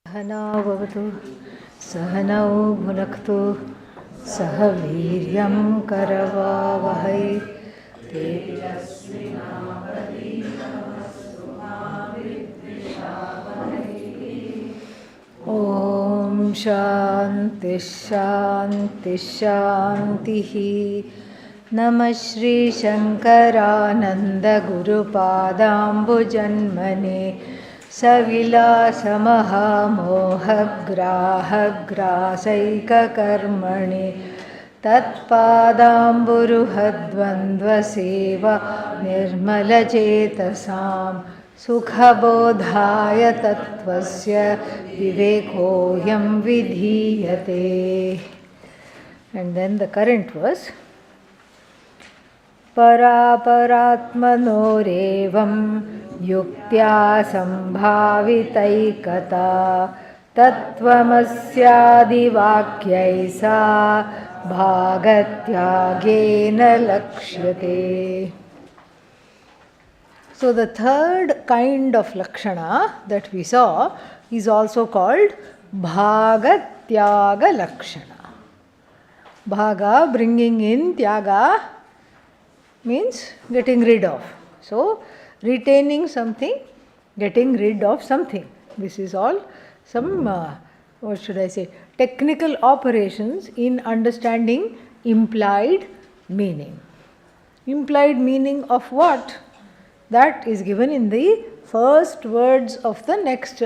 सहनावतु सहनौ भुनक्तु सह वीर्यं करवावहै ॐ शान्ति शान्ति शान्तिः। नमः श्रीशङ्करानन्दगुरुपादाम्बुजन्मने सविलासमहामोहग्राहग्रासैककर्मणि तत्पादाम्बुरुहद्वन्द्वसेवा निर्मलचेतसां सुखबोधाय तत्त्वस्य विवेकोऽयं विधीयते. And then the current verse. परापरात्मनोरेवं युक्त्या सम्भावितैकता तत्त्वमस्यादिवाक्यै सा भागत्यागेन लक्ष्यते. So the third kind of lakshana that we saw is also called bhagatyaga lakshana. Bhaga, bringing in, tyaga means getting rid of. So retaining something, getting rid of something. This is all some, technical operations in understanding implied meaning. Implied meaning of what? That is given in the first words of the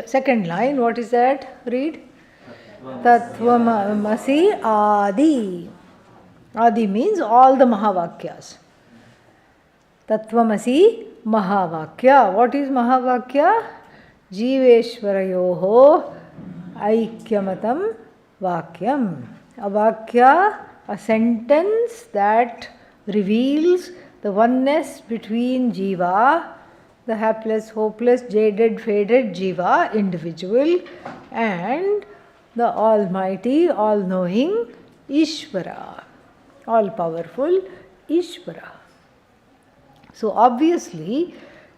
second line. What is that? Read. Tattvamasi Adi. Adi means all the Mahavakyas. Tattvamasi Mahavakya. What is Mahavakya? Jiveshwarayoho Aikyamatam Vakyam. A Vakya, a sentence that reveals the oneness between Jiva, the hapless, hopeless, jaded, faded Jiva, individual, and the Almighty, all-knowing Ishvara, all-powerful Ishvara. So obviously,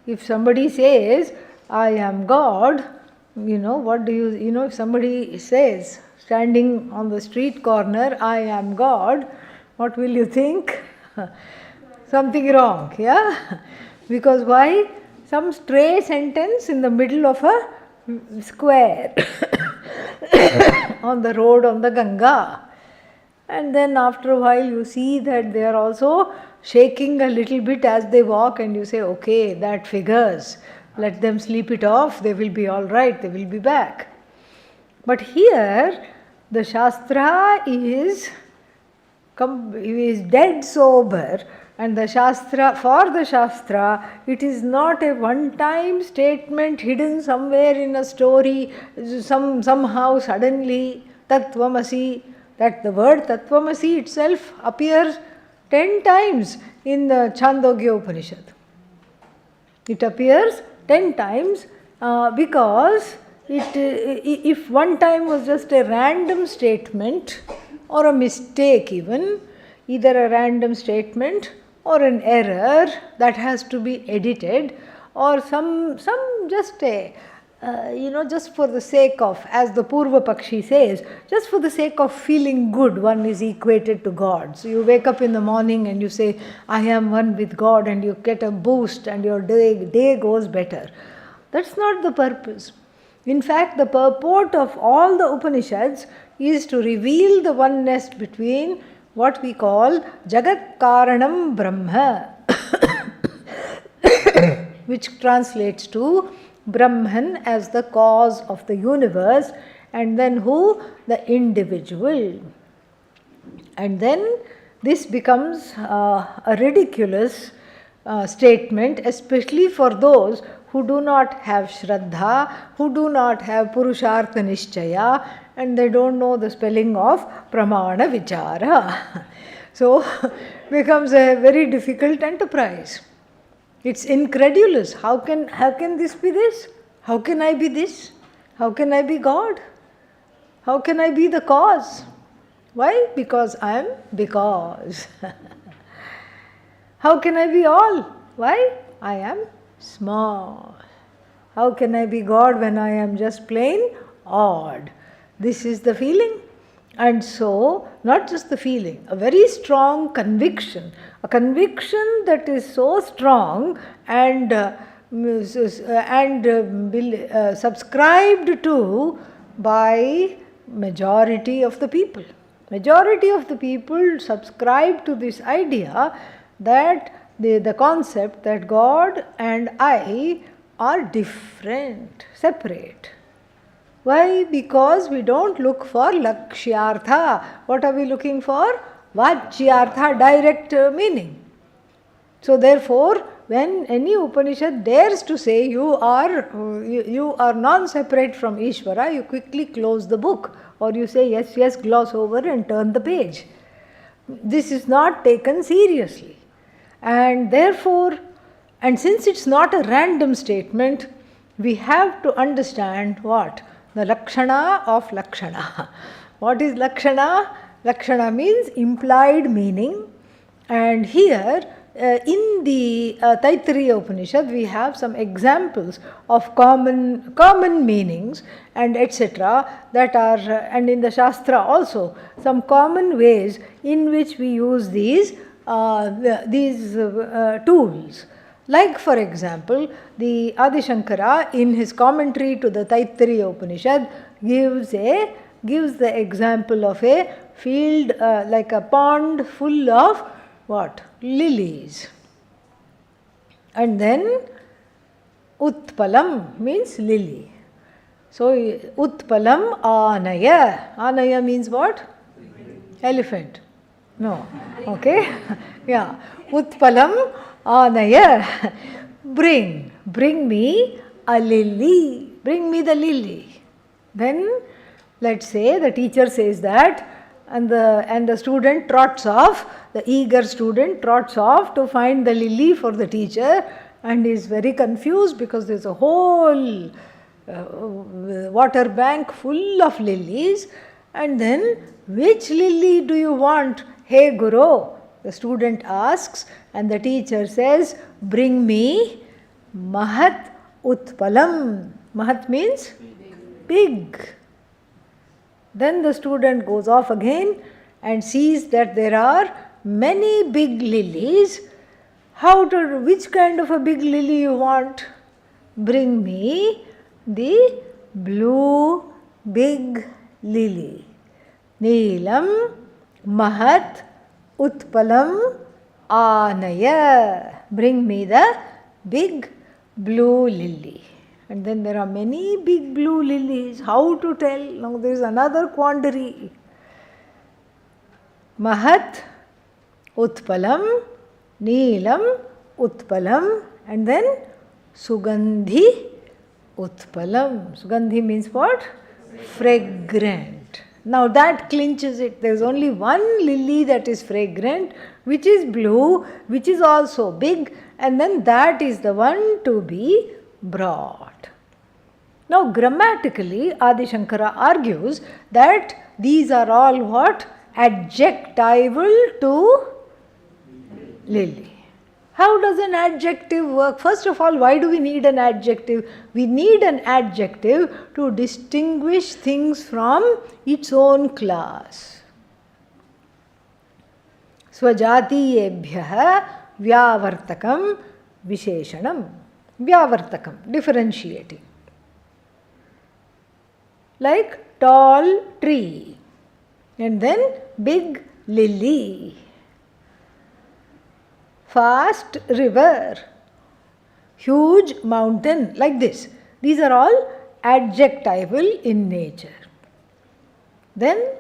if somebody says, I am God, if somebody says, standing on the street corner, I am God, what will you think? Something wrong, yeah? Because why? Some stray sentence in the middle of a square on the road, on the Ganga. And then after a while you see that they are also shaking a little bit as they walk, and you say, okay, that figures. Let them sleep it off, they will be all right, they will be back. But here, the Shastra is dead sober, and the Shastra, for the Shastra, it is not a one-time statement hidden somewhere in a story, somehow suddenly, Tattvamasi, that the word Tattvamasi itself appears 10 times in the Chandogya Upanishad. It appears 10 times because if one time was just a random statement or a mistake even, either a random statement or an error that has to be edited, or some just a just for the sake of, as the Purva Pakshi says, just for the sake of feeling good, one is equated to God. So you wake up in the morning and you say, I am one with God, and you get a boost and your day goes better. That's not the purpose. In fact, the purport of all the Upanishads is to reveal the oneness between what we call Jagat Karanam Brahma, which translates to Brahman as the cause of the universe, and then who? The individual. And then this becomes a ridiculous statement, especially for those who do not have Shraddha, who do not have Purushartha Nishchaya, and they don't know the spelling of Pramana Vichara. So becomes a very difficult enterprise. It's incredulous. How can this be this? How can I be this? How can I be God? How can I be the cause? Why? Because I am because. How can I be all? Why? I am small. How can I be God when I am just plain odd. This is the feeling. And so, not just the feeling, a very strong conviction, a conviction that is so strong and subscribed to by majority of the people. Majority of the people subscribe to this idea that the concept that God and I are different, separate. Why? Because we don't look for lakshyartha. What are we looking for? Vachyartha, direct meaning. So therefore, when any Upanishad dares to say you are non-separate from Ishvara, you quickly close the book, or you say yes, yes, gloss over and turn the page. This is not taken seriously. And therefore, and since it's not a random statement, we have to understand what? The lakshana of lakshana. What is lakshana? Lakshana means implied meaning. And here, in the Taittiriya Upanishad, we have some examples of common meanings and etc. that are, and in the Shastra also, some common ways in which we use these tools. Like for example, the Adi Shankara in his commentary to the Taittiriya Upanishad gives the example of a field like a pond full of what? Lilies. And then Utpalam means lily. So Utpalam Anaya. Anaya means what? Elephant. No. Okay. Yeah. Utpalam Anaya. Bring me a lily. Bring me the lily. Then let's say the teacher says that, and the student trots off, the eager student trots off to find the lily for the teacher and is very confused because there's a whole water bank full of lilies. And then, which lily do you want? Hey Guru, the student asks, and the teacher says, bring me Mahat Utpalam. Mahat means big. Then the student goes off again and sees that there are many big lilies. Which kind of a big lily you want? Bring me the blue big lily. Neelam Mahat Utpalam Anaya. Bring me the big blue lily. And then there are many big blue lilies. How to tell? Now there is another quandary. Mahat Utpalam, Neelam Utpalam, and then Sugandhi Utpalam. Sugandhi means what? Fragrant. Now that clinches it. There is only one lily that is fragrant, which is blue, which is also big, and then that is the one to be brought. Now grammatically, Adi Shankara argues that these are all what? Adjectival to lily. How does an adjective work? First of all, why do we need an adjective? We need an adjective to distinguish things from its own class. Swajatiyebhyah vyavartakam visheshanam. Vyavartakam, differentiating. Like tall tree, and then big lily. Fast river, huge mountain, like this. These are all adjectival in nature. Then,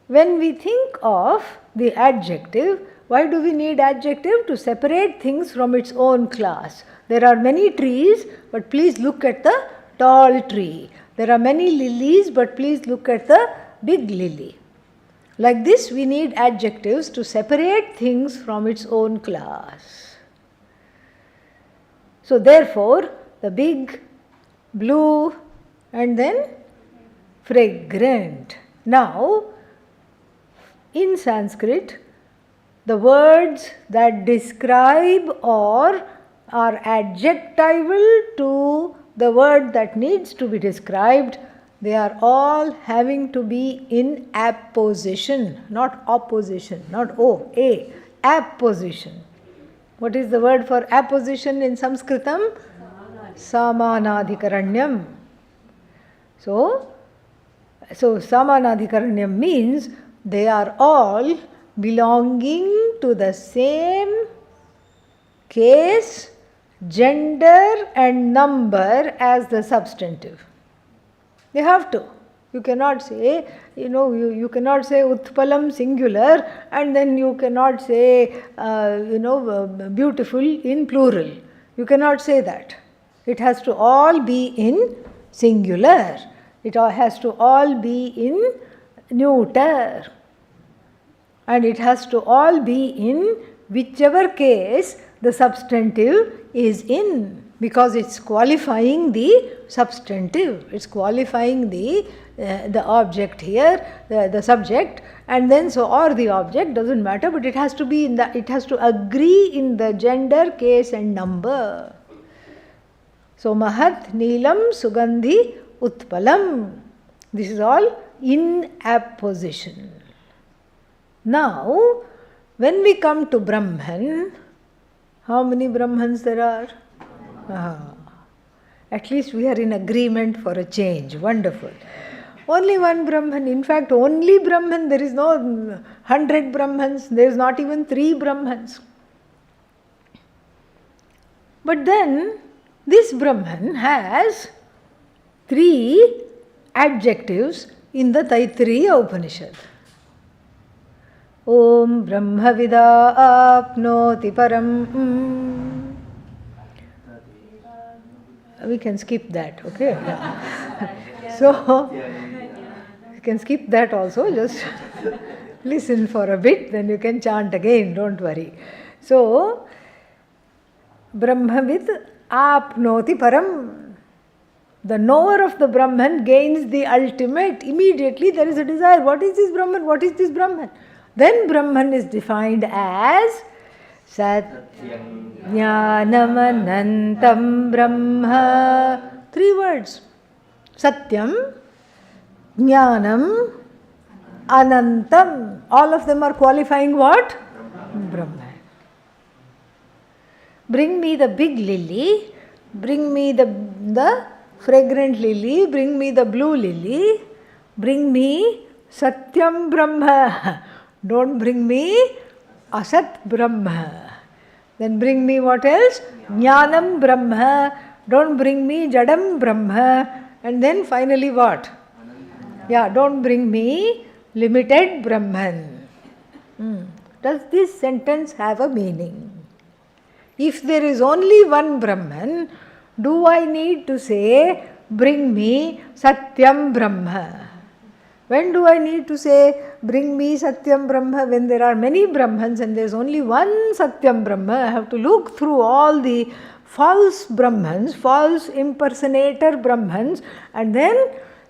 when we think of the adjective, why do we need adjective? To separate things from its own class. There are many trees, but please look at the tall tree. There are many lilies, but please look at the big lily. Like this, we need adjectives to separate things from its own class. So therefore, the big, blue, and then fragrant. Now, in Sanskrit, the words that describe or are adjectival to the word that needs to be described, they are all having to be in apposition, not opposition, not apposition. What is the word for apposition in Sanskritam? Samanadhikaranyam. So Samanadhikaranyam means they are all belonging to the same case, gender and number as the substantive. They have to. You cannot say, you cannot say Utpalam singular and then you cannot say, beautiful in plural. You cannot say that. It has to all be in singular. It all has to all be in neuter. And it has to all be in whichever case the substantive is in, because it's qualifying the substantive, it's qualifying the object here, the subject, and then or the object, doesn't matter, but it has to be it has to agree in the gender, case and number. So Mahat, Neelam, Sugandhi, Utpalam. This is all in apposition. Now, when we come to Brahman, how many Brahmans there are? At least we are in agreement for a change. Wonderful. Only one Brahman. In fact, only Brahman. There is no 100 Brahmans. There is not even 3 Brahmans. But then, this Brahman has 3 adjectives in the Taittiriya Upanishad. Om Brahmavida apnoti param. We can skip that, okay? So, you can skip that also, just listen for a bit, then you can chant again, don't worry. So, Brahmavid apnoti param. The knower of the Brahman gains the ultimate. Immediately there is a desire. What is this Brahman? What is this Brahman? Then Brahman is defined as Satyam Jnanam Anantam Brahma. 3 words. Satyam, Jnanam, Anantam. All of them are qualifying what? Brahman. Bring me the big lily, bring me the fragrant lily, bring me the blue lily, bring me Satyam Brahma. Don't bring me Asat Brahma. Then bring me what else? Jnanam Brahma. Don't bring me Jadam Brahma. And then finally what? Don't bring me limited Brahman. Does this sentence have a meaning? If there is only one Brahman, do I need to say, bring me Satyam Brahma? When do I need to say, bring me Satyam Brahma? When there are many Brahmans and there is only one Satyam Brahma, I have to look through all the false Brahmans, false impersonator Brahmans, and then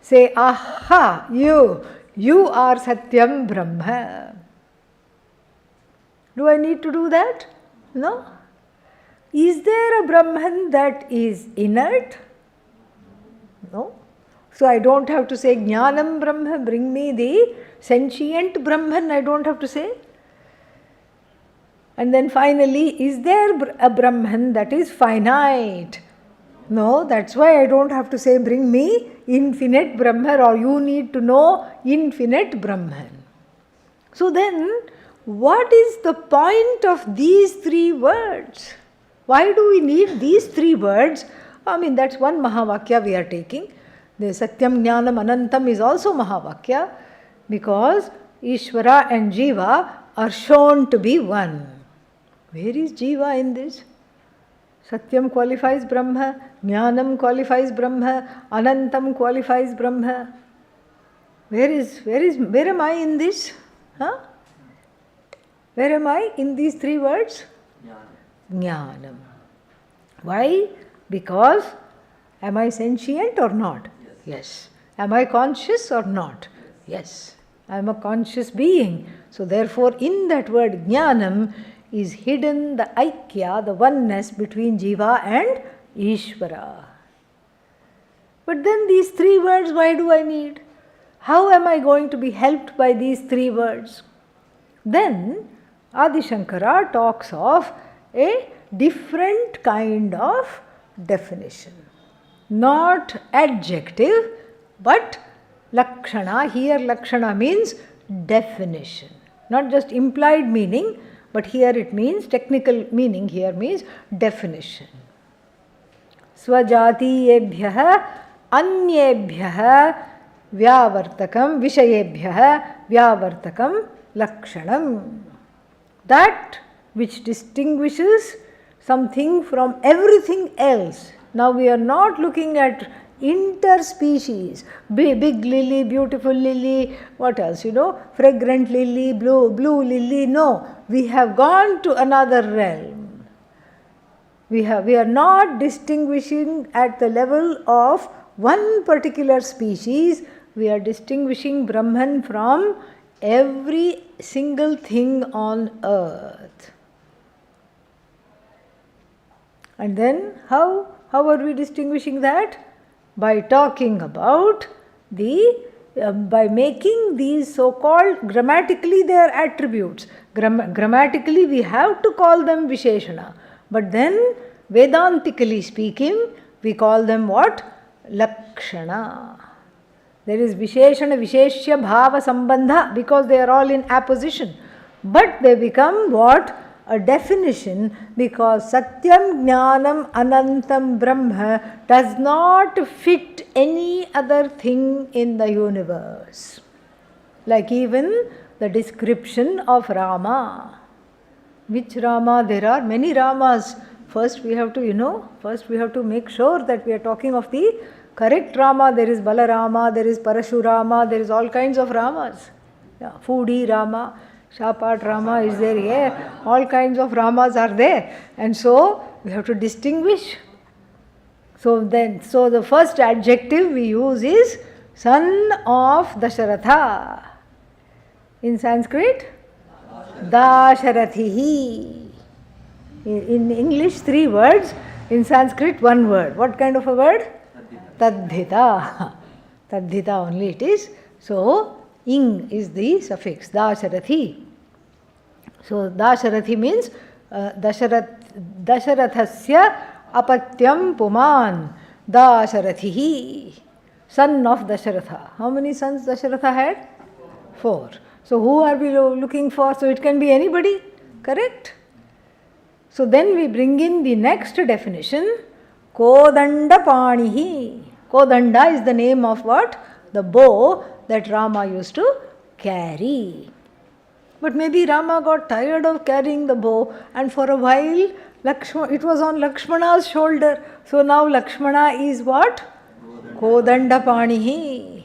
say, aha, you are Satyam Brahma. Do I need to do that? No. Is there a Brahman that is inert? No. So I don't have to say Jnanam Brahma, bring me the sentient Brahman, I don't have to say. And then finally, is there a Brahman that is finite? No, that's why I don't have to say bring me infinite Brahma, or you need to know infinite Brahman. So then, what is the point of these 3 words? Why do we need these 3 words? I mean, that's one Mahavakya we are taking. The Satyam Jnanam Anantam is also Mahavakya, because Ishvara and Jiva are shown to be one. Where is Jiva in this? Satyam qualifies Brahma, Jnanam qualifies Brahma, Anantam qualifies Brahma. Where am I in this? Where am I in these 3 words? Jnanam. Why? Because am I sentient or not? Yes. Am I conscious or not? Yes. I am a conscious being. So therefore, in that word Jnanam is hidden the Aikya, the oneness between Jiva and Ishvara. But then these 3 words, why do I need? How am I going to be helped by these 3 words? Then Adi Shankara talks of a different kind of definition. Not adjective, but lakshana. Here lakshana means definition. Not just implied meaning, but here it means, technical meaning here means definition. Swajatiyebhyah anyebhyah vyavartakam vishayebhyah vyavartakam lakshanam. That which distinguishes something from everything else. Now we are not looking at interspecies, big lily, beautiful lily, what else, fragrant lily, blue lily. No, we have gone to another realm. We are not distinguishing at the level of one particular species. We are distinguishing Brahman from every single thing on earth. And then how are we distinguishing that? By talking about by making these so-called, grammatically they are attributes. Grammatically we have to call them Visheshana. But then Vedantically speaking, we call them what? Lakshana. There is Visheshana, Visheshya, Bhava, Sambandha, because they are all in apposition. But they become what? A definition, because Satyam, Jnanam, Anantam, Brahma does not fit any other thing in the universe. Like even the description of Rama. Which Rama? There are many Ramas. First we have to make sure that we are talking of the correct Rama. There is Balarama, there is Parashurama, there is all kinds of Ramas. Foodie Rama, Shapat Rama is there, all kinds of Ramas are there. And so we have to distinguish. So the first adjective we use is son of Dasharatha. In Sanskrit, Dasharathihi. In English, 3 words. In Sanskrit, 1 word. What kind of a word? Tadhita. Tadhita only it is. So, ing is the suffix, Dasharathi. So, Dasharathi means Dasharathasya apatyam puman Dasharathihi. Son of Dasharatha. How many sons Dasharatha had? 4. So, who are we looking for? So, it can be anybody. Correct? So, then we bring in the next definition. Kodanda Panihi. Kodanda is the name of what? The bow that Rama used to carry. But maybe Rama got tired of carrying the bow, and for a while it was on Lakshmana's shoulder. So now Lakshmana is what? Kodanda Panihi.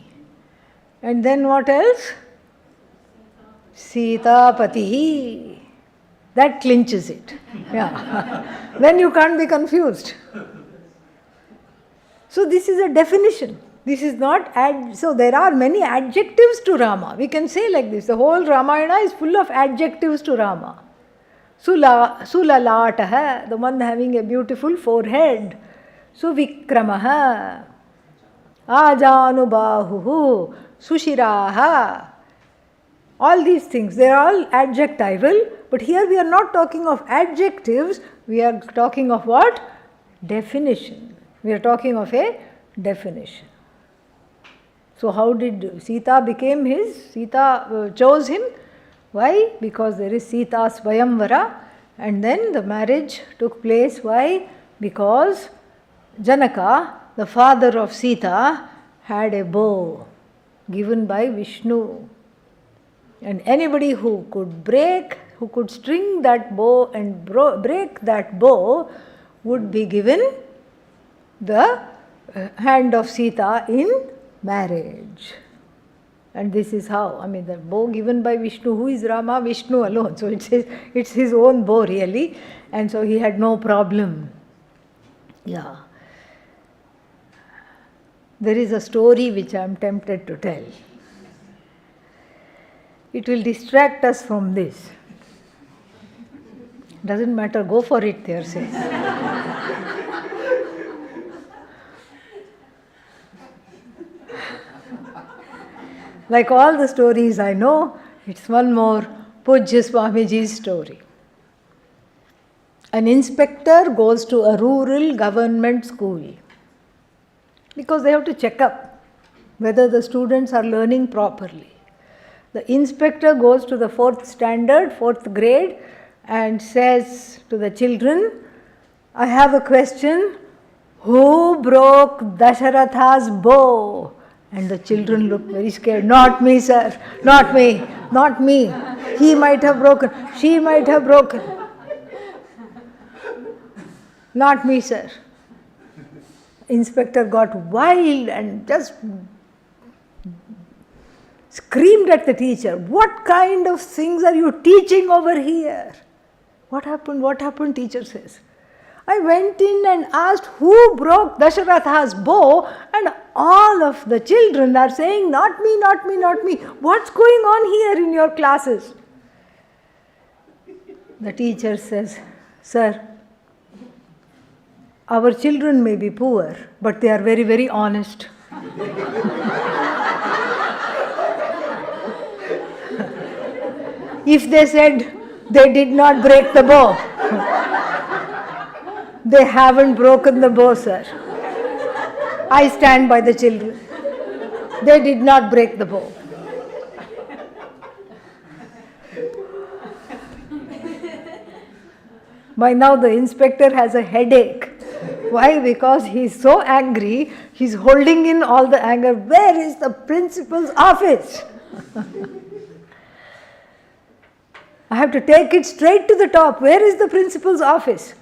And then what else? Sita Patihi. That clinches it. Yeah. Then you can't be confused. So this is a definition. This is not so there are many adjectives to Rama. We can say like this. The whole Ramayana is full of adjectives to Rama. Sulalataha, the one having a beautiful forehead. Suvikramaha, Ajanubahuhu, Sushiraha. All these things, they are all adjectival, but here we are not talking of adjectives, we are talking of what? Definition. We are talking of a definition. So how did Sita became his? Sita chose him. Why? Because there is Sita Swayamvara, and then the marriage took place. Why? Because Janaka, the father of Sita, had a bow given by Vishnu. And anybody who could string that bow and break that bow would be given the hand of Sita in marriage. And this is how, the bow given by Vishnu. Who is Rama? Vishnu alone. So it's his own bow really. And so he had no problem. Yeah. There is a story which I am tempted to tell. It will distract us from this. Doesn't matter, go for it, there says. Like all the stories I know, it's one more Pujya Swamiji's story. An inspector goes to a rural government school because they have to check up whether the students are learning properly. The inspector goes to the 4th standard, 4th grade, and says to the children, I have a question. Who broke Dasharatha's bow? And the children look very scared. Not me, sir. Not me. Not me. He might have broken. She might have broken. Not me, sir. Inspector got wild and just screamed at the teacher. What kind of things are you teaching over here? What happened? What happened? Teacher says. I went in and asked who broke Dasharatha's bow, and all of the children are saying, not me, not me, not me. What's going on here in your classes? The teacher says, sir, our children may be poor, but they are very, very honest. If they said they did not break the bow, they haven't broken the bow, sir. I stand by the children. They did not break the bow. By now the inspector has a headache. Why? Because he is so angry, he is holding in all the anger. Where is the principal's office? I have to take it straight to the top. Where is the principal's office?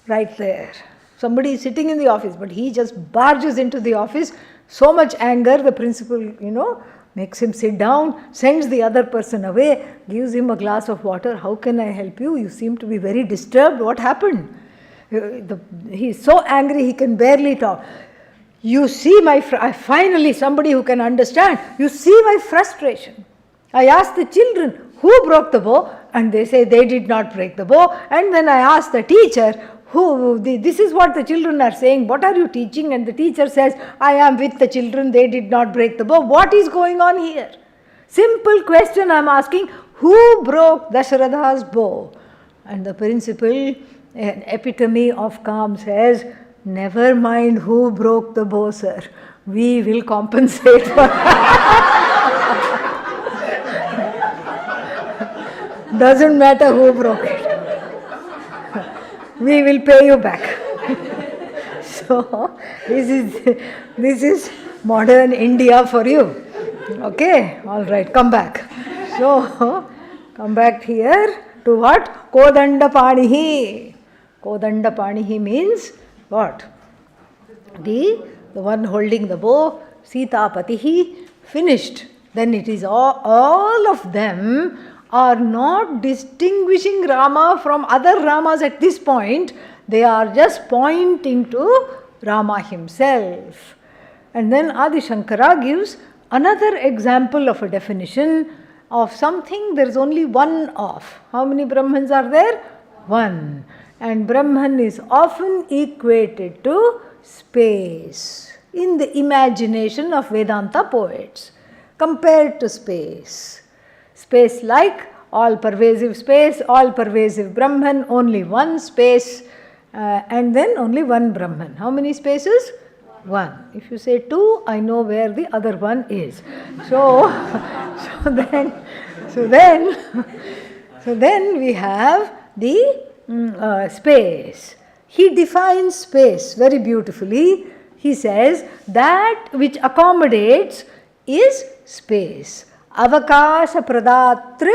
Right there. Somebody is sitting in the office, but he just barges into the office. So much anger, the principal, makes him sit down, sends the other person away, gives him a glass of water. How can I help you? You seem to be very disturbed. What happened? He is so angry he can barely talk. You see finally somebody who can understand. You see my frustration. I asked the children, who broke the bow? And they say they did not break the bow. And then I asked the teacher, this is what the children are saying. What are you teaching? And the teacher says, I am with the children. They did not break the bow. What is going on here? Simple question I am asking. Who broke Dasharatha's bow? And the principal, an epitome of calm, says, never mind who broke the bow, sir. We will compensate for Doesn't matter who broke it. We will pay you back. So, this is modern India for you. Okay? Alright, come back. So, come back here to what? Kodandapanihi. Kodandapanihi means what? The one holding the bow, Sitapatihi, finished. Then it is all of them are not distinguishing Rama from other Ramas at this point. They are just pointing to Rama himself. And then Adi Shankara gives another example of a definition of something there is only one of. How many Brahmans are there? One. And Brahman is often equated to space in the imagination of Vedanta poets, compared to space. Space like all-pervasive space, all-pervasive Brahman, only one space, and then only one Brahman. How many spaces? One. If you say two, I know where the other one is. So then we have the space. He defines space very beautifully. He says that which accommodates is space. Avakasha pradatra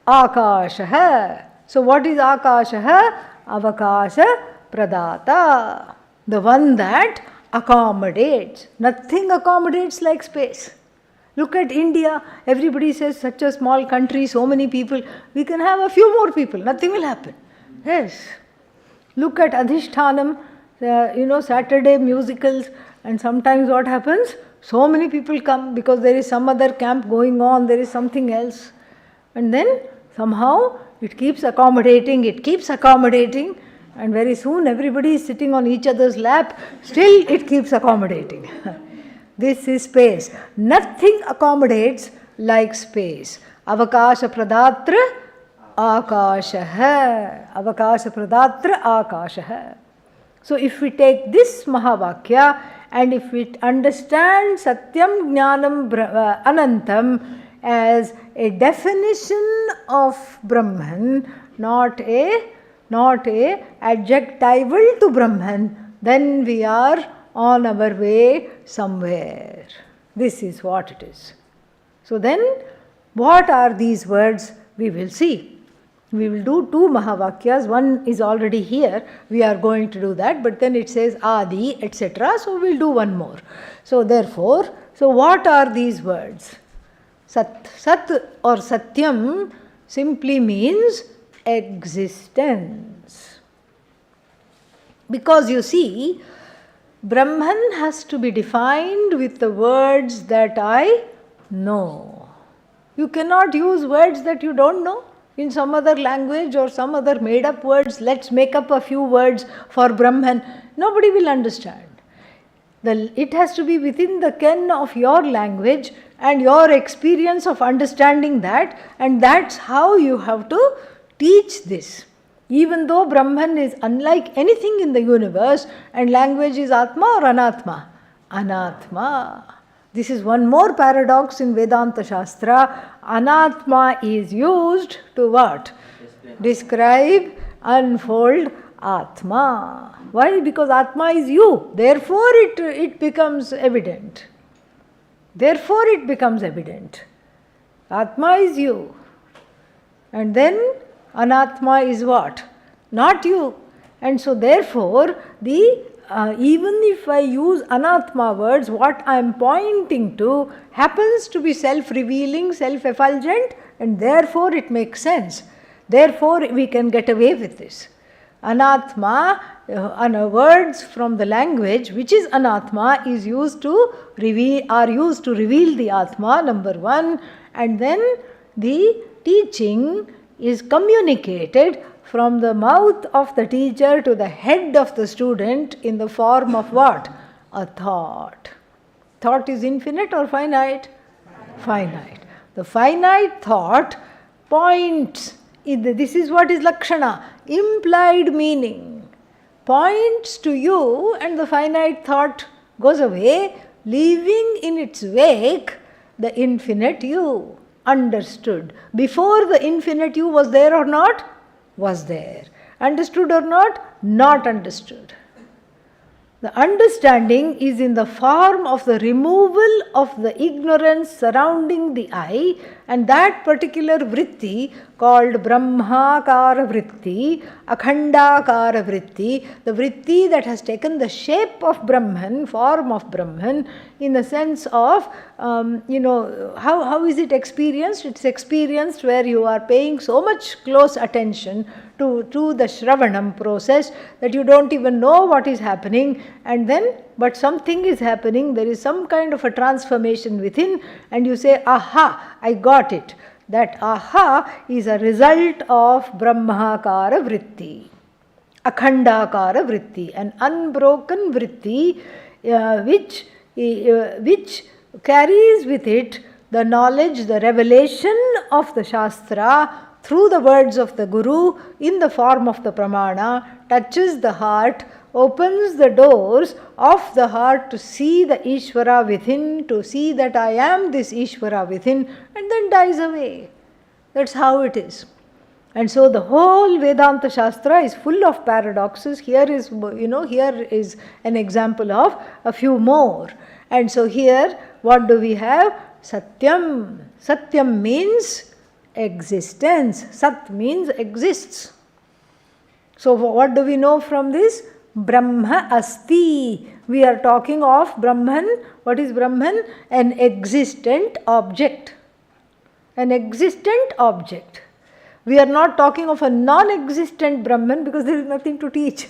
akashaha. So what is akashaha? Avakasha pradata. The one that accommodates. Nothing accommodates like space. Look at India. Everybody says such a small country, so many people. We can have a few more people. Nothing will happen. Yes. Look at Adhishthanam. Saturday musicals. And sometimes what happens? So many people come because there is some other camp going on, there is something else. And then somehow it keeps accommodating, and very soon everybody is sitting on each other's lap, still it keeps accommodating. This is space. Nothing accommodates like space. Avakasha pradatra akashaha. Avakasha pradatra akashaha. So if we take this Mahavakya and if we understand Satyam Jnanam Anantam as a definition of Brahman, not a adjectival to Brahman, then we are on our way somewhere. This is what it is. So then, what are these words? We will see. We will do 2 Mahavakyas. One is already here. We are going to do that. But then it says Adi, etc. So we will do one more. So therefore, what are these words? Sat or Satyam simply means existence. Because you see, Brahman has to be defined with the words that I know. You cannot use words that you don't know in some other language or some other made up words. Let's make up a few words for Brahman. Nobody will understand. It has to be within the ken of your language and your experience of understanding that, and that's how you have to teach this. Even though Brahman is unlike anything in the universe and language is Atma or Anatma? Anatma. This is one more paradox in Vedanta Shastra. Anatma is used to what? Describe, unfold Atma. Why? Because Atma is you. Therefore it becomes evident. Therefore it becomes evident. Atma is you. And then Anatma is what? Not you. And so therefore, even if I use Anatma words, what I am pointing to happens to be self-revealing, self-effulgent, and therefore it makes sense. Therefore we can get away with this. Anatma, words from the language which is Anatma are used to reveal the Atma, number one, and then the teaching is communicated from the mouth of the teacher to the head of the student in the form of what? A thought. Thought is infinite or finite? Finite. The finite thought points, this is what is Lakshana, implied meaning, points to you, and the finite thought goes away, leaving in its wake the infinite you. Understood. Before the infinite you was there or not? Was there. Understood or not? Not understood. The understanding is in the form of the removal of the ignorance surrounding the I, and that particular vritti called Brahmakara vritti, Akhandakara vritti, the vritti that has taken the shape of Brahman, form of Brahman, in the sense of, how is it experienced? It's experienced where you are paying so much close attention to the Shravanam process that you don't even know what is happening, and then, but something is happening, there is some kind of a transformation within, and you say, aha, I got it. That aha is a result of Brahmakara vritti, Akhandakara vritti, an unbroken vritti which carries with it the knowledge, the revelation of the Shastra through the words of the Guru in the form of the Pramana, touches the heart, opens the doors of the heart to see the Ishvara within, to see that I am this Ishvara within, and then dies away. That's how it is. And so the whole Vedanta Shastra is full of paradoxes. Here is an example of a few more. And so here, what do we have? Satyam. Satyam means existence. Sat means exists. So what do we know from this? Brahma asti. We are talking of Brahman. What is Brahman? An existent object. An existent object. We are not talking of a non-existent Brahman because there is nothing to teach.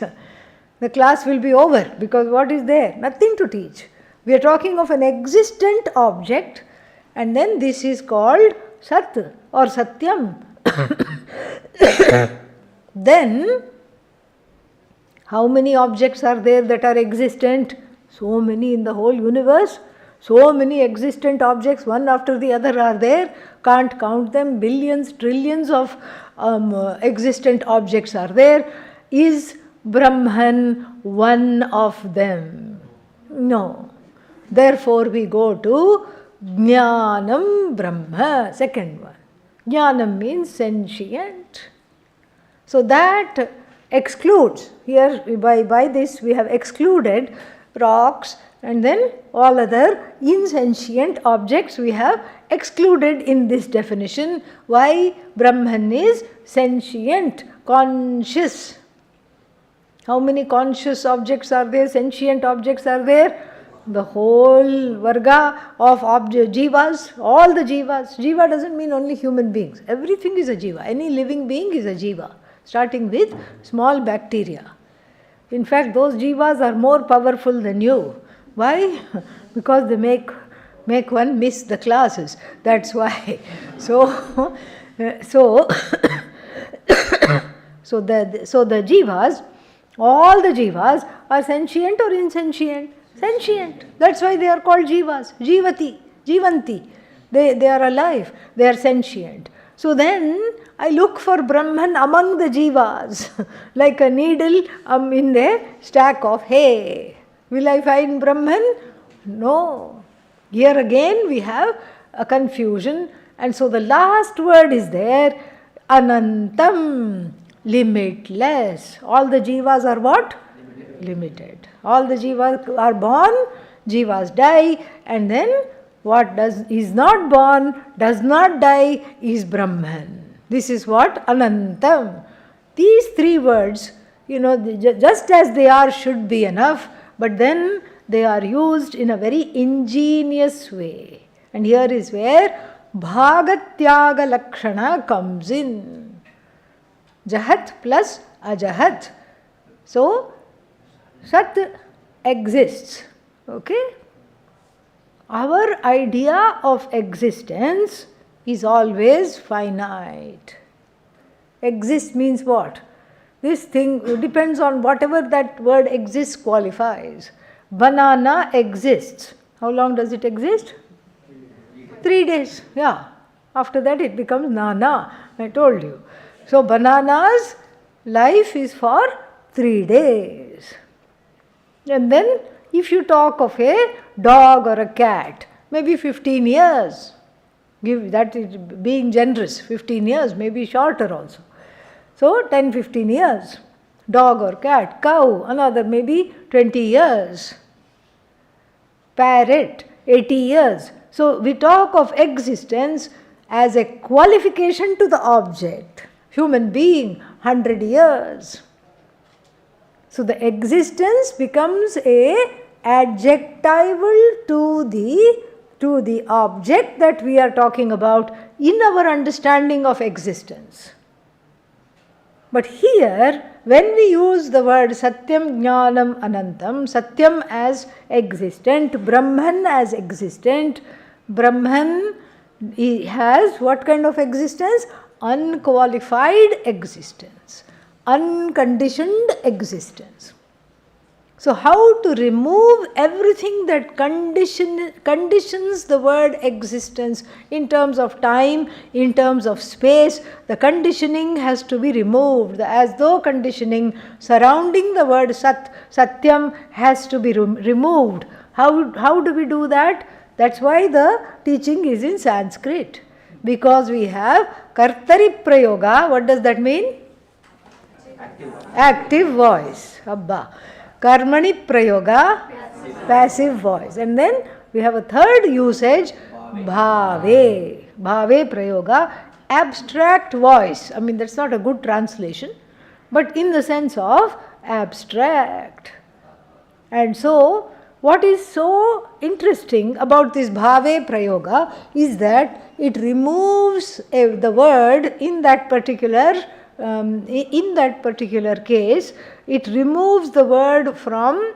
The class will be over because what is there? Nothing to teach. We are talking of an existent object, and then this is called Sat or Satyam. Then, how many objects are there that are existent? So many in the whole universe. So many existent objects, one after the other, are there. Can't count them. Billions, trillions of existent objects are there. Is Brahman one of them? No. Therefore, we go to Jnanam Brahma, second one. Jnanam means sentient. So that excludes, here by this we have excluded rocks and then all other insentient objects we have excluded in this definition. Why? Brahman is sentient, conscious. How many conscious objects are there, sentient objects are there? The whole varga of jivas, all the jivas. Jiva doesn't mean only human beings. Everything is a jiva. Any living being is a jiva, starting with small bacteria. In fact, those jivas are more powerful than you. Why? Because they make one miss the classes. That's why. So the jivas, all the jivas are sentient or insentient? Sentient. That's why they are called jivas. Jivati, jivanti. They are alive. They are sentient. So then I look for Brahman among the jivas, like a needle in a stack of hay. Will I find Brahman? No. Here again we have a confusion. And so the last word is there, Anantam, limitless. All the jivas are what? Limited. All the jivas are born, jivas die, and then what is not born, does not die, is Brahman. This is what? Anantam. These three words, just as they are should be enough, but then they are used in a very ingenious way. And here is where Bhagatyaga Lakshana comes in. Jahat plus Ajahat. So, Sat exists. Okay? Our idea of existence is always finite. Exist means what? This thing depends on whatever that word exists qualifies. Banana exists. How long does it exist? 3 days. Yeah. After that it becomes nana. I told you. So banana's life is for 3 days. And then if you talk of a dog or a cat, maybe 15 years. Give that is being generous. 15 years, maybe shorter also. So 10-15 years. Dog or cat, cow, another maybe 20 years. Parrot, 80 years. So we talk of existence as a qualification to the object. Human being, 100 years. So the existence becomes a adjectival to the object that we are talking about in our understanding of existence. But here, when we use the word Satyam, Jnanam, Anantam, Satyam as existent, Brahman as existent, Brahman has what kind of existence? Unqualified existence. Unconditioned existence. So how to remove everything that conditions the word existence in terms of time, in terms of space? The conditioning has to be removed, as though conditioning surrounding the word Satyam has to be removed. How do we do that? That's why the teaching is in Sanskrit. Because we have Kartari Prayoga. What does that mean? Active voice. Abba. Karmani Prayoga, passive voice. And then we have a third usage, Bhave. Bhave Prayoga, abstract voice. I mean, that's not a good translation, but in the sense of abstract. And so, what is so interesting about this Bhave Prayoga is that it removes the word in that particular case, it removes the word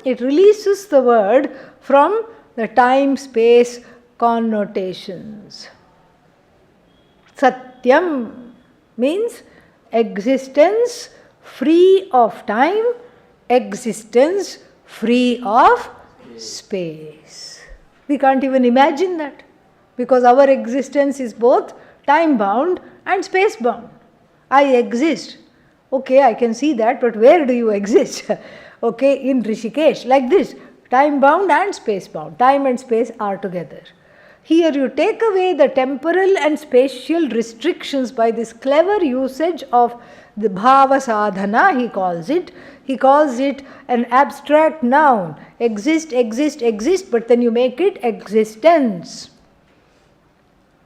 it releases the word from the time-space connotations. Satyam means existence free of time, existence free of space. We can't even imagine that, because our existence is both time bound and space bound. I exist. Okay, I can see that, but where do you exist? Okay, in Rishikesh, like this, time bound and space bound. Time and space are together. Here you take away the temporal and spatial restrictions by this clever usage of the bhava sadhana, he calls it. He calls it an abstract noun. Exist, exist, exist, but then you make it existence.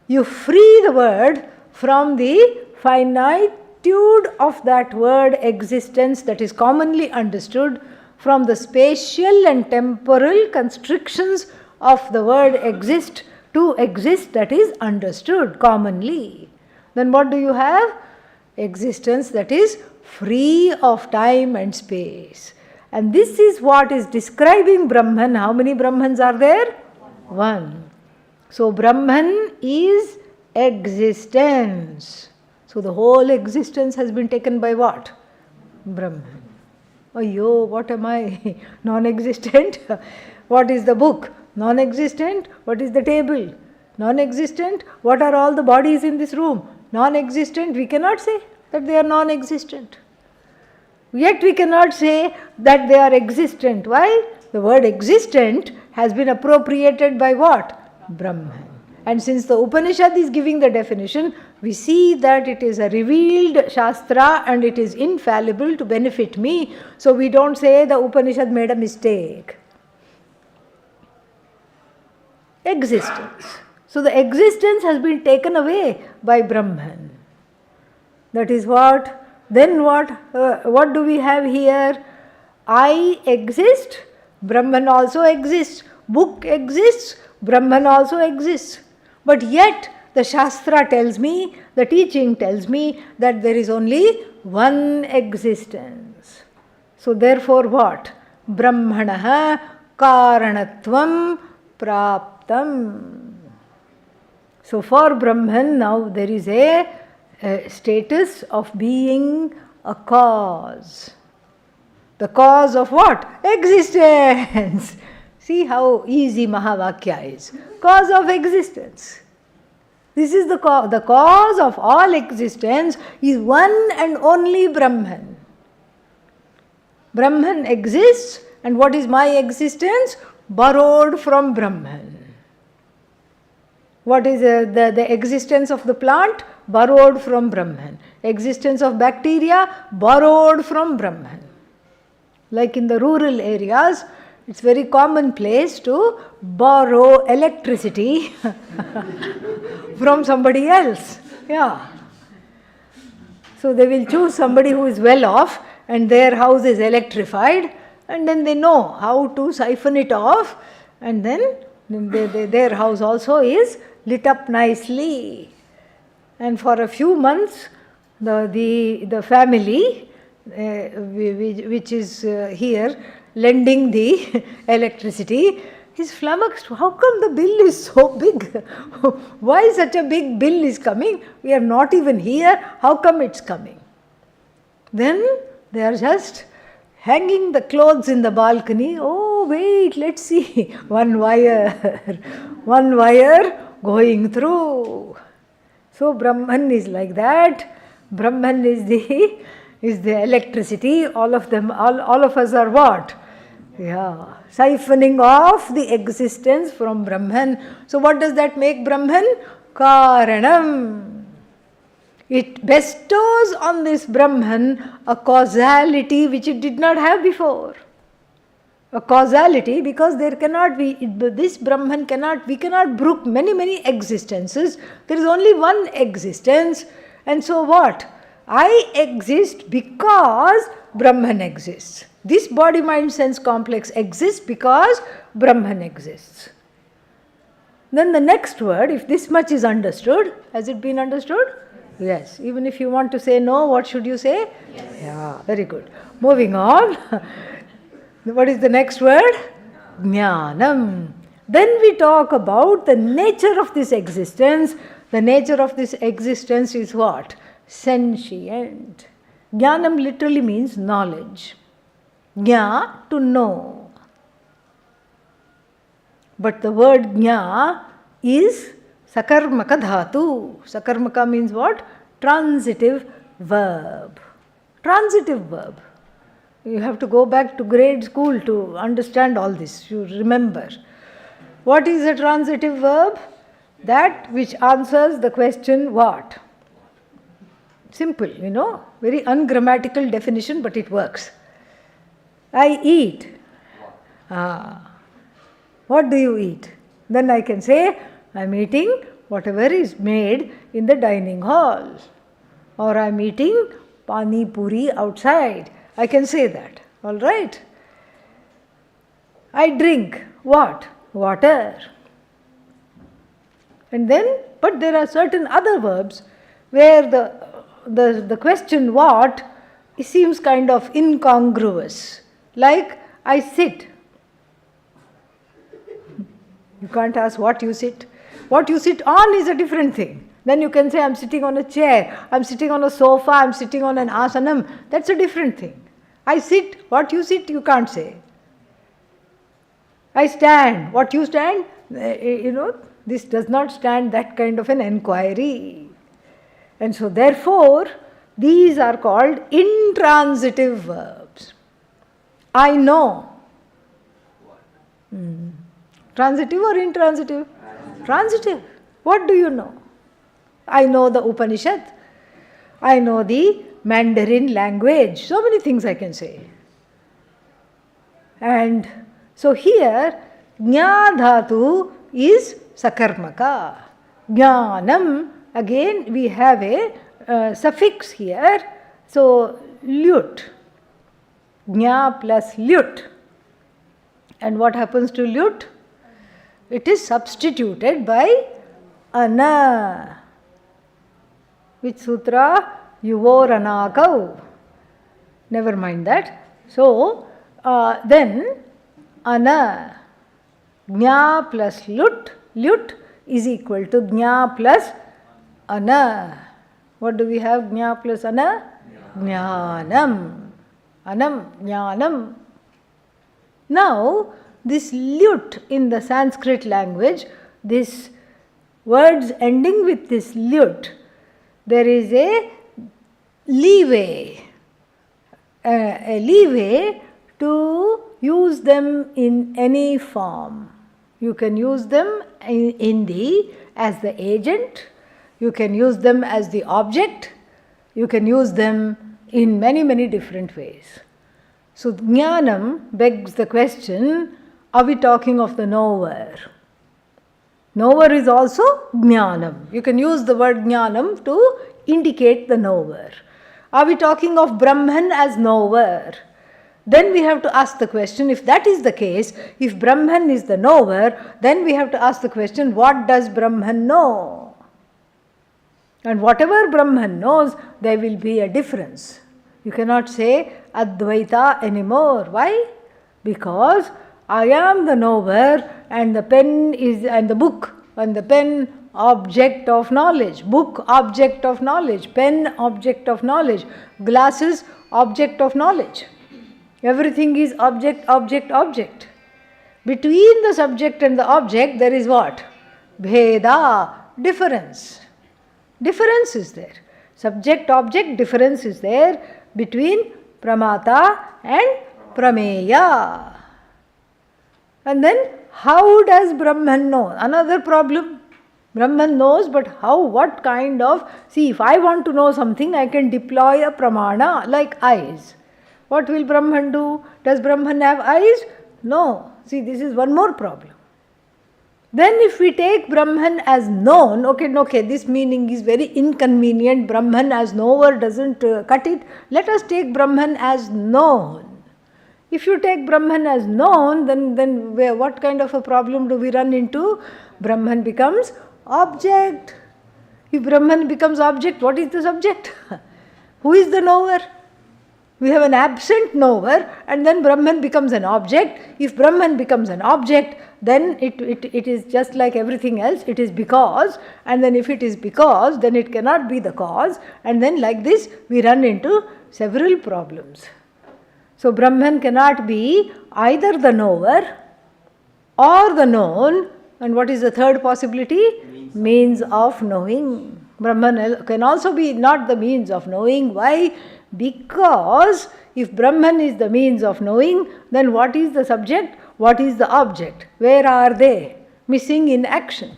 You free the word from the finitude of that word existence that is commonly understood, from the spatial and temporal constrictions of the word exist to exist that is understood commonly. Then what do you have? Existence that is free of time and space. And this is what is describing Brahman. How many Brahmans are there? One. So Brahman is existence. So the whole existence has been taken by what? Brahman. Oh, yo, what am I? Non-existent? What is the book? Non-existent. What is the table? Non-existent. What are all the bodies in this room? Non-existent. We cannot say that they are non-existent. Yet we cannot say that they are existent. Why? The word existent has been appropriated by what? Brahman. And since the Upanishad is giving the definition, we see that it is a revealed Shastra and it is infallible to benefit me. So we don't say the Upanishad made a mistake. Existence. So the existence has been taken away by Brahman. That is what? Then what? What do we have here? I exist, Brahman also exists. Book exists, Brahman also exists. But yet the Shastra tells me, the teaching tells me that there is only one existence. So therefore what? Brahmanaha karanatvam praptam. So for Brahman now there is a status of being a cause. The cause of what? Existence. See how easy Mahavakya is. Cause of existence. This is the cause. The cause of all existence is one and only Brahman. Brahman exists, and what is my existence? Borrowed from Brahman. What is the existence of the plant? Borrowed from Brahman. Existence of bacteria? Borrowed from Brahman. Like in the rural areas, it's very commonplace to borrow electricity from somebody else. Yeah. So they will choose somebody who is well off and their house is electrified, and then they know how to siphon it off, and then their house also is lit up nicely. And for a few months, the family which is here lending the electricity is flummoxed. How come the bill is so big? Why such a big bill is coming? We are not even here. How come it's coming? Then they are just hanging the clothes in the balcony. Oh, wait, let's see. One wire going through. So Brahman is like that. Brahman is the electricity. All of us are what? Yeah, siphoning off the existence from Brahman. So what does that make Brahman? Karanam. It bestows on this Brahman a causality which it did not have before. A causality, because there cannot be, this Brahman we cannot brook many existences. There is only one existence. And so what? I exist because Brahman exists. This body, mind, sense complex exists because Brahman exists. Then the next word, if this much is understood, has it been understood? Yes. Even if you want to say no, what should you say? Yes. Yeah, very good. Moving on. What is the next word? Jnanam. Then we talk about the nature of this existence. The nature of this existence is what? Sentient. Jnanam literally means knowledge. Jna, to know. But the word Jna is Sakarmaka dhatu. Sakarmaka means what? Transitive verb. Transitive verb. You have to go back to grade school to understand all this. You remember. What is a transitive verb? That which answers the question what? Simple, very ungrammatical definition, but it works. I eat. What do you eat? Then I can say, I'm eating whatever is made in the dining hall. Or I'm eating pani puri outside. I can say that. All right. I drink what? Water. And then, but there are certain other verbs where the question what seems kind of incongruous. Like, I sit. You can't ask what you sit. What you sit on is a different thing. Then you can say, I'm sitting on a chair, I'm sitting on a sofa, I'm sitting on an asanam. That's a different thing. I sit. What you sit, you can't say. I stand. What you stand, this does not stand that kind of an enquiry. And so therefore, these are called intransitive verbs. I know. Transitive or intransitive? Transitive. What do you know? I know the Upanishad. I know the Mandarin language. So many things I can say. And so here, Jna dhatu is Sakarmaka. Jnanam, again we have a suffix here. So, lyut. Jna plus lyut. And what happens to lyut? It is substituted by ana. Which sutra? Yuvoranakau. Never mind that. So, then ana. Jna plus lyut is equal to Jna plus ana. What do we have? Jna plus ana? Jnanam. Anam, jnanam. Now, this lyut in the Sanskrit language, this words ending with this lyut, there is a leeway to use them in any form. You can use them as the agent, you can use them as the object, you can use them in many, many different ways. So, Jnanam begs the question, are we talking of the knower? Knower is also Jnanam. You can use the word Jnanam to indicate the knower. Are we talking of Brahman as knower? Then we have to ask the question, if that is the case, if Brahman is the knower, then we have to ask the question, what does Brahman know? And whatever Brahman knows, there will be a difference. You cannot say Advaita anymore. Why? Because I am the knower and the pen is, and the book and the pen object of knowledge, book object of knowledge, pen object of knowledge, glasses object of knowledge. Everything is object, object, object. Between the subject and the object there is what? Bheda, difference. Difference is there. Subject, object, difference is there between Pramata and Prameya. And then, how does Brahman know? Another problem. Brahman knows, but how, what kind of, see, if I want to know something, I can deploy a pramana like eyes. What will Brahman do? Does Brahman have eyes? No. See, this is one more problem. Then if we take Brahman as known, okay, this meaning is very inconvenient, Brahman as knower doesn't cut it. Let us take Brahman as known. If you take Brahman as known, then what kind of a problem do we run into? Brahman becomes object. If Brahman becomes object, what is the subject? Who is the knower? We have an absent knower and then Brahman becomes an object. If Brahman becomes an object, then it is just like everything else. It is because, and then if it is because, then it cannot be the cause. And then like this, we run into several problems. So Brahman cannot be either the knower or the known. And what is the third possibility? Means of knowing. Brahman can also be not the means of knowing. Why? Because if Brahman is the means of knowing, then what is the subject? What is the object? Where are they? Missing in action.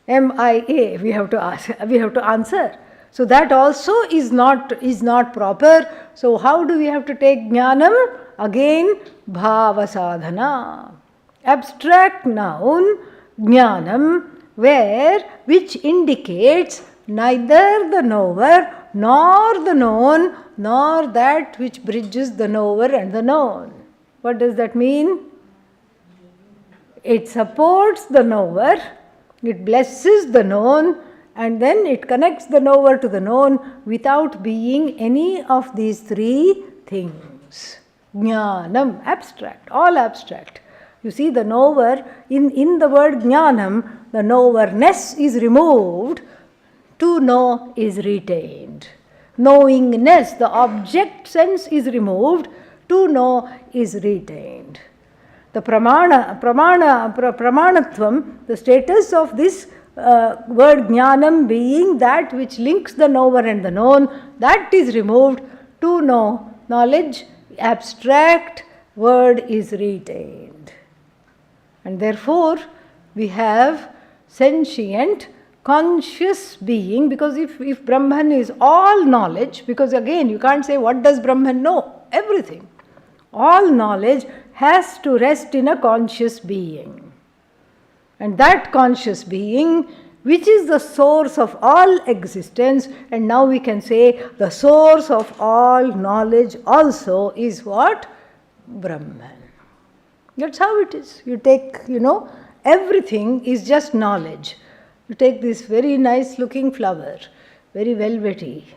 MIA, we have to ask, we have to answer. So that also is not proper. So how do we have to take jnanam? Again, bhava sadhana. Abstract noun, jnanam, which indicates neither the knower nor the known, nor that which bridges the knower and the known. What does that mean? It supports the knower, it blesses the known, and then it connects the knower to the known without being any of these three things. Jnanam, abstract, all abstract. You see, the knower, in the word jnanam, the knowerness is removed, to know is retained. Knowingness, the object sense is removed, to know is retained. The pramanatvam, the status of this word jnanam being that which links the knower and the known, that is removed, to know, knowledge, abstract word is retained. And therefore, we have sentient, conscious being, because if Brahman is all knowledge, because again, you can't say what does Brahman know? Everything. All knowledge has to rest in a conscious being. And that conscious being, which is the source of all existence, and now we can say the source of all knowledge also is what? Brahman. That's how it is. You take, everything is just knowledge. You take this very nice looking flower, very velvety,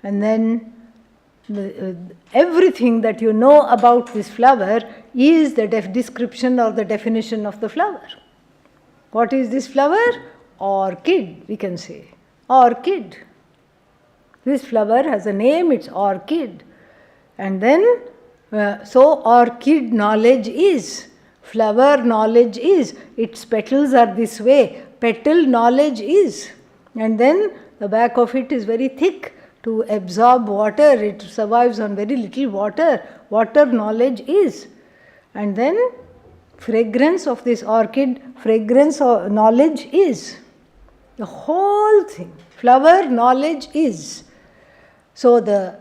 and then everything that you know about this flower is the description or the definition of the flower. What is this flower? Orchid, we can say. Orchid. This flower has a name, it's orchid. And then, so orchid knowledge is, flower knowledge is, its petals are this way, petal knowledge is. And then the back of it is very thick to absorb water, it survives on very little water, water knowledge is. And then fragrance of this orchid, fragrance of knowledge is. The whole thing, flower knowledge is. So the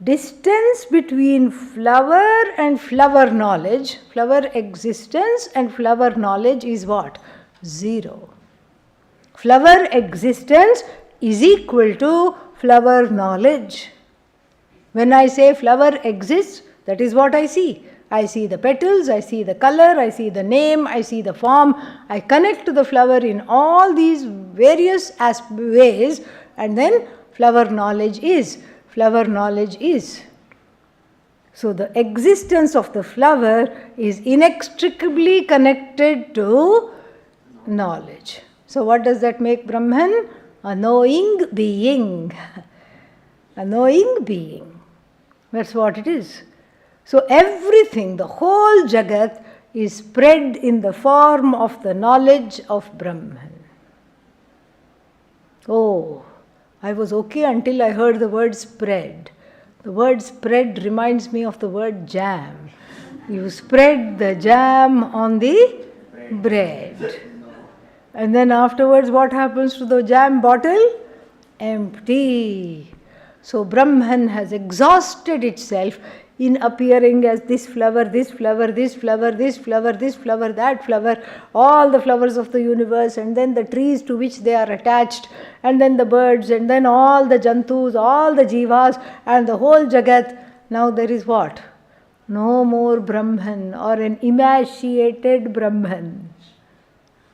distance between flower and flower knowledge, flower existence and flower knowledge is what? Zero. Flower existence is equal to flower knowledge. When I say flower exists, that is what I see. I see the petals, I see the color, I see the name, I see the form. I connect to the flower in all these various ways, and then flower knowledge is. Flower knowledge is. So the existence of the flower is inextricably connected to knowledge. So what does that make Brahman? A knowing being. A knowing being. That's what it is. So everything, the whole Jagat is spread in the form of the knowledge of Brahman. Oh, I was okay until I heard the word spread. The word spread reminds me of the word jam. You spread the jam on the bread. And then afterwards, what happens to the jam bottle? Empty. So Brahman has exhausted itself in appearing as this flower, this flower, this flower, this flower, this flower, that flower, all the flowers of the universe, and then the trees to which they are attached, and then the birds, and then all the jantus, all the jivas, and the whole Jagat. Now there is what? No more Brahman or an emaciated Brahman.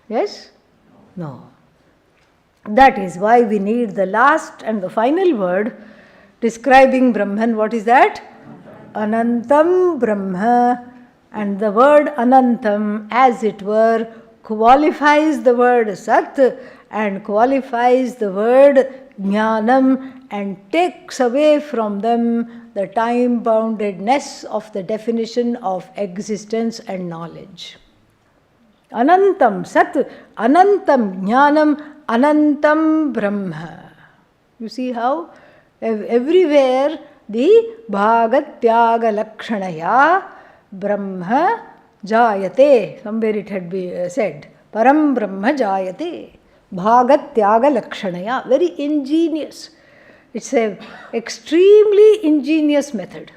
Yes? No. That is why we need the last and the final word describing Brahman. What is that? Anantam Brahma. And the word Anantam, as it were, qualifies the word Sat and qualifies the word Jnanam and takes away from them the time-boundedness of the definition of existence and knowledge. Anantam Sat, Anantam Jnanam, Anantam Brahma. You see how everywhere the Bhagatyaga Lakshanaya Brahma Jayate, somewhere it had been said, Param Brahma Jayate, Bhagatyaga Lakshanaya, very ingenious. It's a extremely ingenious method.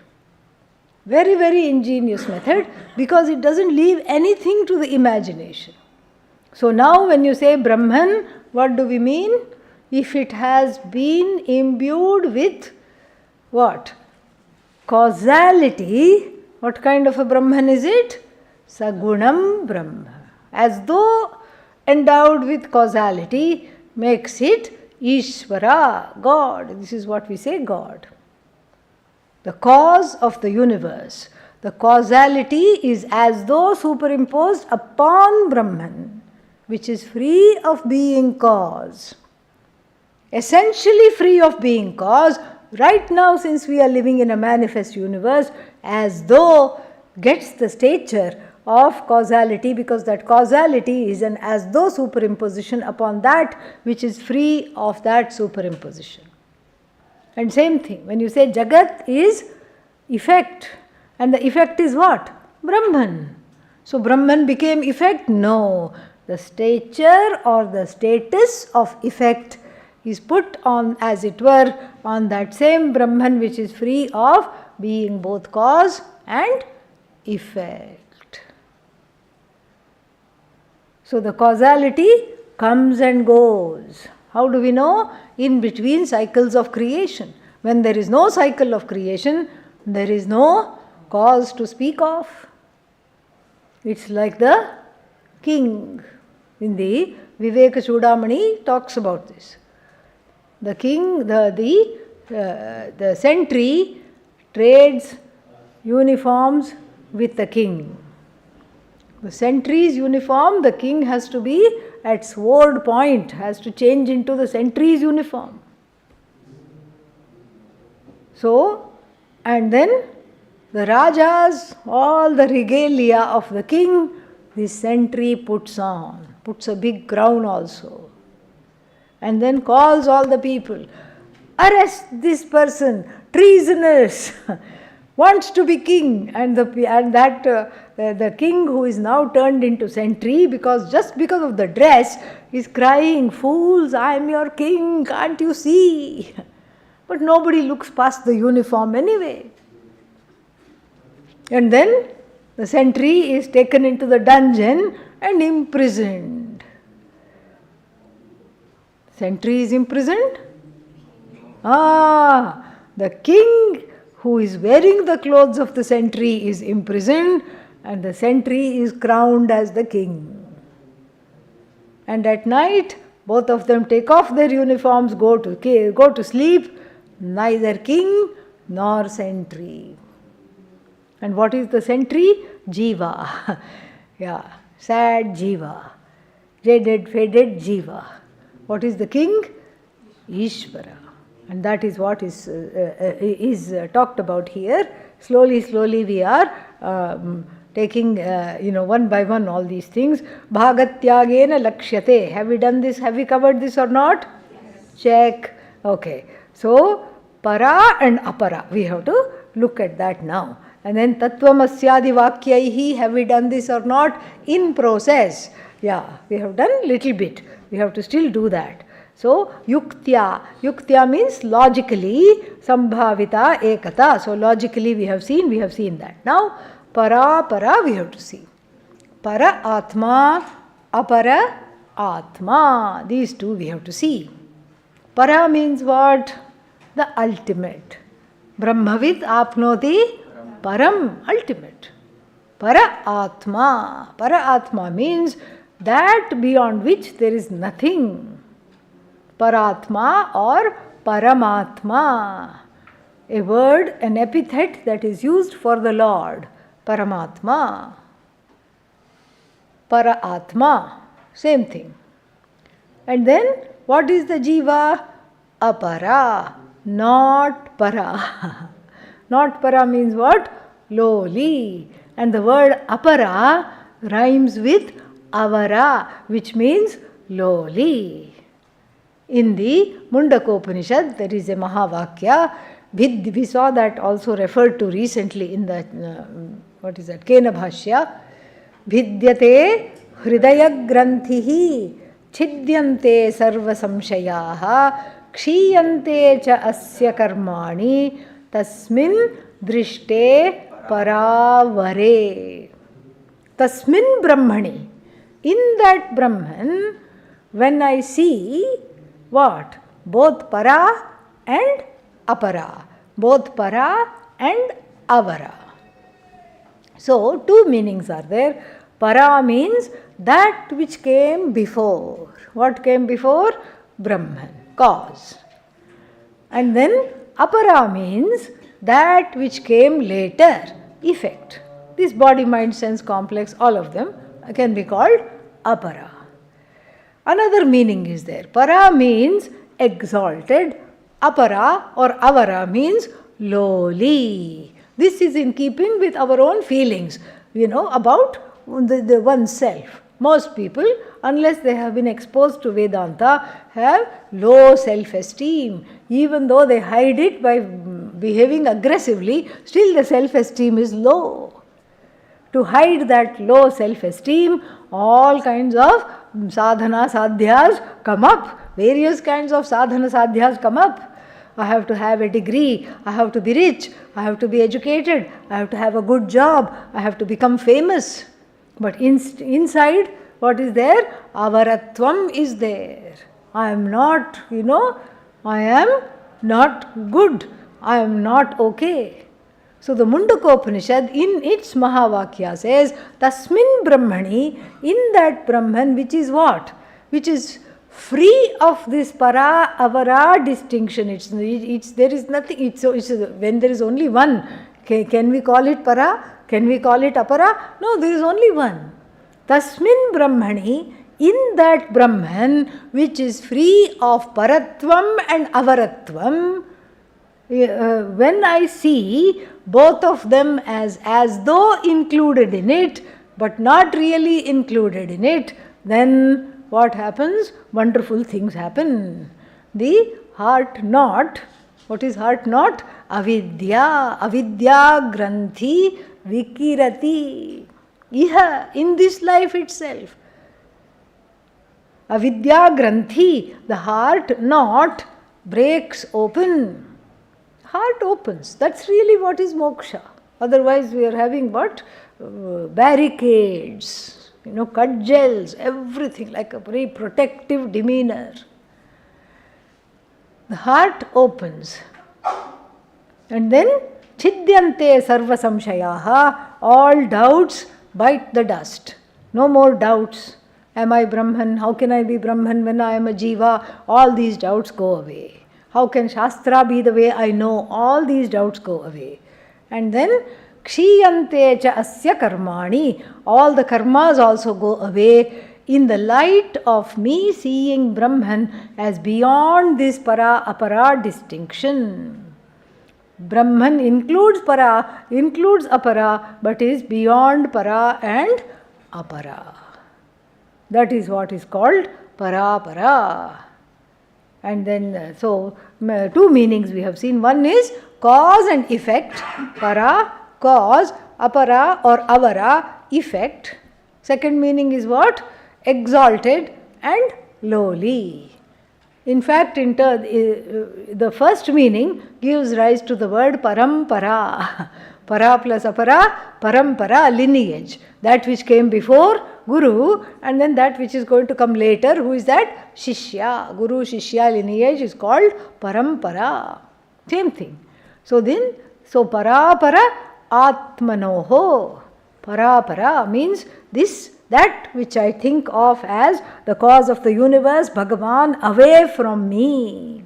Very, very ingenious method, because it doesn't leave anything to the imagination. So now when you say Brahman, what do we mean? If it has been imbued with what? Causality. What kind of a Brahman is it? Sagunam Brahma. As though endowed with causality makes it Ishvara, God. This is what we say, God. The cause of the universe. The causality is as though superimposed upon Brahman, which is free of being cause. Essentially free of being cause. Right now, since we are living in a manifest universe, as though gets the stature of causality, because that causality is an as though superimposition upon that which is free of that superimposition. And same thing, when you say Jagat is effect, and the effect is what? Brahman. So Brahman became effect? No. The stature or the status of effect is put on, as it were, on that same Brahman which is free of being both cause and effect. So the causality comes and goes. How do we know? In between cycles of creation. When there is no cycle of creation, there is no cause to speak of. It's like the king. In the Viveka Chudamani talks about this. The king, the sentry trades uniforms with the king. The sentry's uniform, the king has to be at sword point, has to change into the sentry's uniform. So, and then the Rajas, all the regalia of the king, the sentry puts on, puts a big crown also. And then calls all the people, arrest this person, treasonous, wants to be king. And the king, who is now turned into sentry, just because of the dress, is crying, fools, I am your king, can't you see? But nobody looks past the uniform anyway. And then the sentry is taken into the dungeon and imprisoned. Sentry is imprisoned? The king who is wearing the clothes of the sentry is imprisoned, and the sentry is crowned as the king. And at night, both of them take off their uniforms, go to sleep, neither king nor sentry. And what is the sentry? Jiva. Yeah, sad Jiva. Jaded, faded Jiva. What is the king? Ishvara. And that is what is talked about here. Slowly we are taking, one by one all these things. Bhagatyagena lakshyate. Have we done this? Have we covered this or not? Yes. Check. Okay. So, para and apara. We have to look at that now. And then tattvamasyadi vakyaihi. Have we done this or not? In process. Yeah, we have done little bit. We have to still do that. So, yuktya. Yuktya means logically, sambhavita ekata. So, logically we have seen that. Now, para we have to see. Para atma, apara atma. These two we have to see. Para means what? The ultimate. Brahmavid apnoti param, ultimate. Para atma. Para atma means that beyond which there is nothing. Paratma or Paramatma. A word, an epithet that is used for the Lord. Paramatma. Paratma. Same thing. And then what is the Jiva? Apara. Not para. Not para means what? Lowly. And the word apara rhymes with avara, which means lowly. In the Mundakopanishad, there is a Mahavakya. We saw that also referred to recently in the, Kena Bhashya. Vidyate hridaya granthihi छिद्यन्ते सर्व संशयाः क्षीयन्ते च अस्य कर्माणि तस्मिन् दृष्टे परावरे. तस्मिन् ब्रह्मणि, in that Brahman, when I see what? Both para and apara, both para and avara. So, two meanings are there. Para means that which came before. What came before? Brahman, cause. And then apara means that which came later, effect. This body, mind, sense complex, all of them can be called apara. Another meaning is there. Para means exalted, apara or avara means lowly. This is in keeping with our own feelings, about the oneself. Most people, unless they have been exposed to Vedanta, have low self-esteem. Even though they hide it by behaving aggressively, still the self-esteem is low. To hide that low self-esteem, all kinds of sadhana sadhyas come up. Various kinds of sadhana sadhyas come up. I have to have a degree, I have to be rich, I have to be educated, I have to have a good job, I have to become famous. But inside, what is there? Avaratvam is there. I am not, I am not good, I am not okay. So the Mundakopanishad in its Mahavakya says, Tasmin Brahmani, in that Brahman, which is what? Which is free of this para avara distinction. There is nothing. When there is only one, can we call it para? Can we call it apara? No, there is only one. Tasmin Brahmani, in that Brahman which is free of paratvam and avaratvam, when I see both of them as though included in it, but not really included in it, then what happens? Wonderful things happen. The heart knot. What is heart knot? Avidya. Avidya granthi vikirati. Iha, in this life itself. Avidya granthi. The heart knot breaks open. Heart opens. That's really what is moksha. Otherwise we are having what? Barricades. Cudgels, everything, like a very protective demeanor. The heart opens. And then, chidyante sarva samshayaha, all doubts bite the dust. No more doubts. Am I Brahman? How can I be Brahman when I am a jiva? All these doubts go away. How can Shastra be the way I know? All these doubts go away. And then, Kshiyante cha asya karmani, all the karmas also go away in the light of me seeing Brahman as beyond this para apara distinction. Brahman includes para, includes apara, but is beyond para and apara. That is what is called para para. And then, so two meanings we have seen. One is cause and effect, para, cause, apara or avara, effect. Second meaning is what? Exalted and lowly. In fact, the first meaning gives rise to the word parampara. Para plus apara, parampara, lineage. That which came before Guru, and then that which is going to come later. Who is that? Shishya. Guru, Shishya lineage is called parampara. Same thing. So para Atmanoho. Para means that which I think of as the cause of the universe, Bhagavan, away from me.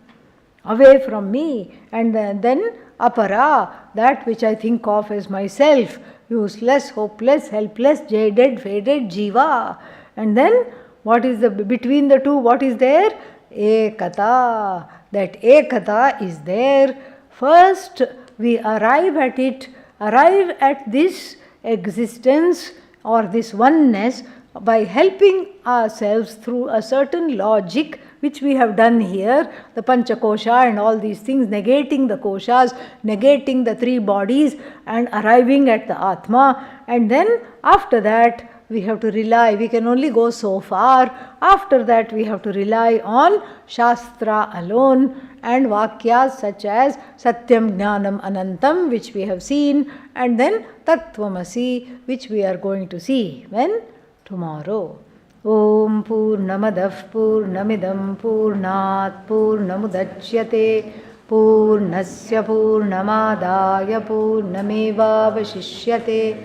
Away from me. And then apara, that which I think of as myself, useless, hopeless, helpless, jaded, faded, jiva. And then what is between the two, what is there? Ekata. That ekata is there. First we arrive at this existence or this oneness by helping ourselves through a certain logic, which we have done here, the Panchakosha and all these things, negating the koshas, negating the three bodies, and arriving at the Atma. And then after that, we have to rely, we can only go so far. After that, we have to rely on Shastra alone and Vakyas such as Satyam Jnanam Anantam, which we have seen, and then Tattvamasi, which we are going to see when? Tomorrow. Om Purnamadav Purnamidam Purnat Purnamudachyate Purnasya Purnamadaya Purnamevavashishyate.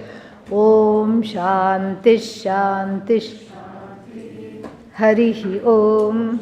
Om Shanti Shanti Harihi Om.